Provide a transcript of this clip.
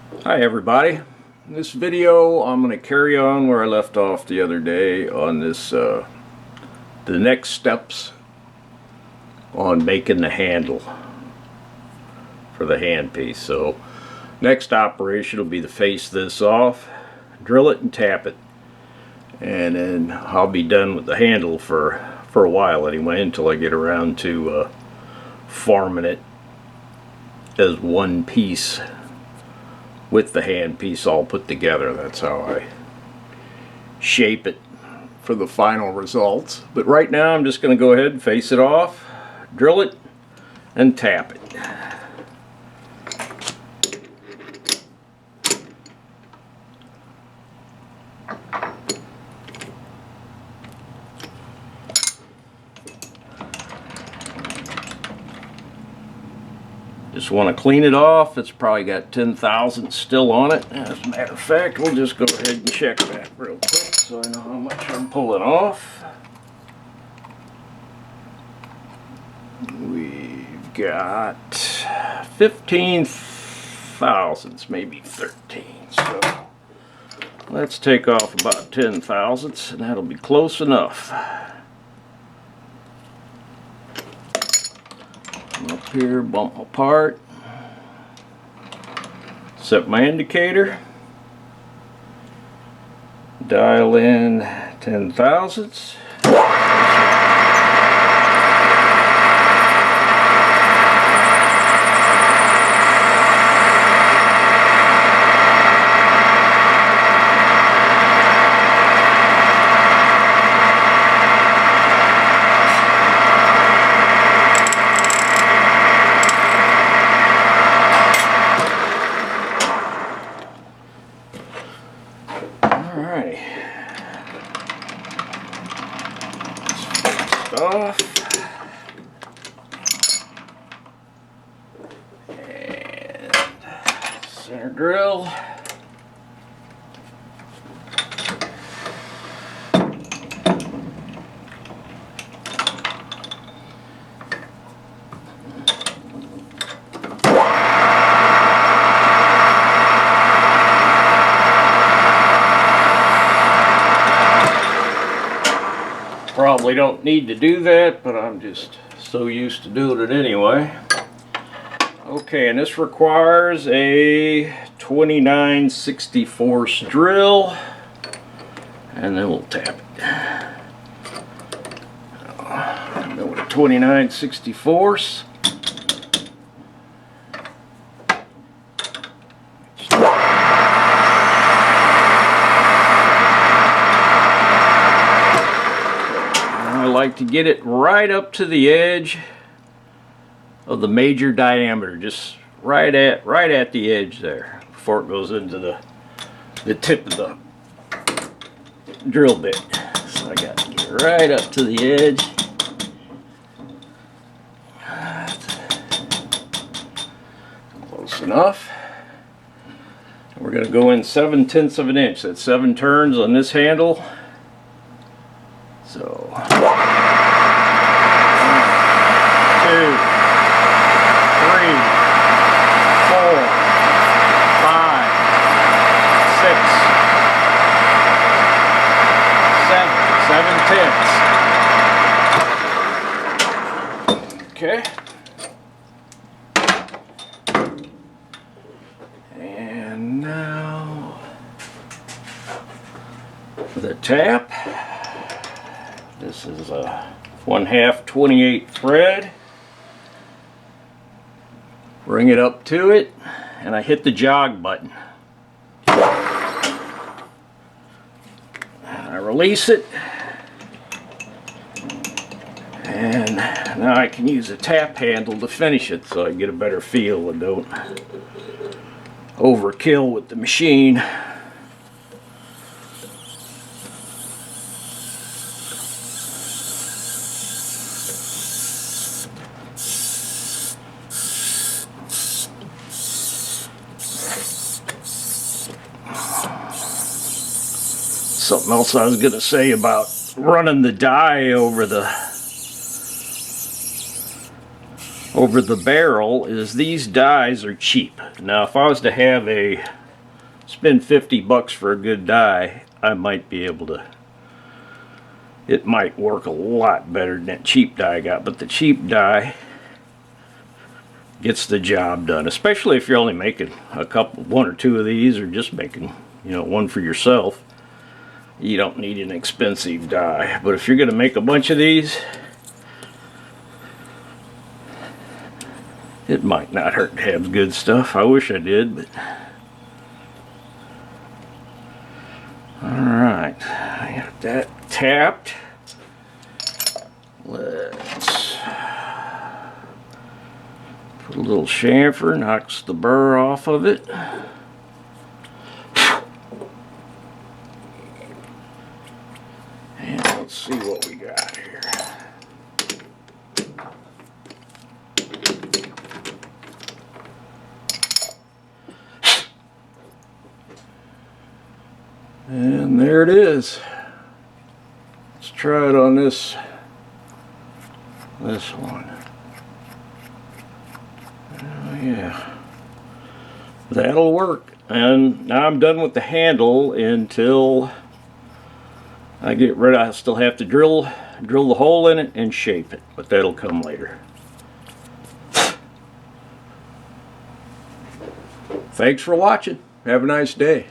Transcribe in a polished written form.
Hi everybody. In this video I'm going to carry on where I left off the other day on this the next steps on making the handle for the handpiece. So next operation will be to face this off, drill it and tap it, and then I'll be done with the handle for a while anyway, until I get around to forming it as one piece with the handpiece all put together. That's how I shape it for the final results. But right now I'm just going to go ahead and face it off, drill it, and tap it. Just want to clean it off. It's probably got 10 thousandths still on it. As a matter of fact, we'll just go ahead and check that real quick so I know how much I'm pulling off. We've got 15 thousandths, maybe 13. So let's take off about 10 thousandths, and that'll be close enough. Up here, bump my part, set my indicator, dial in 10 thousandths. Alright, off, and center drill, probably don't need to do that, but I'm just so used to doing it anyway. Okay, and this requires a 29/64 drill, and then we'll tap it. Go with a 29/64. Like to get it right up to the edge of the major diameter, just right at the edge there, before it goes into the tip of the drill bit. So I got to get right up to the edge. Close enough. And we're going to go in 7/10 of an inch. That's 7 turns on this handle. So 1, 2, 3, 4, 5, 6, 7, 7/10. Okay. And now the tap. This is a 1/2 28 thread. Bring it up to it, and I hit the jog button. And I release it, and now I can use a tap handle to finish it so I get a better feel and don't overkill with the machine. Something else I was going to say about running the die over over the barrel is these dies are cheap. Now if I was to have spend 50 bucks for a good die, I might be able to, it might work a lot better than that cheap die I got, but the cheap die gets the job done, especially if you're only making one or two of these, or just making, you know, one for yourself. You don't need an expensive die. But if you're going to make a bunch of these, it might not hurt to have good stuff. I wish I did, but alright, I got that tapped. Let's put a little chamfer, knocks the burr off of it. And let's see what we got here. And there it is. Let's try it on this one. Oh yeah, that'll work. And now I'm done with the handle until I get rid of. I still have to drill the hole in it and shape it, but that'll come later. Thanks for watching. Have a nice day.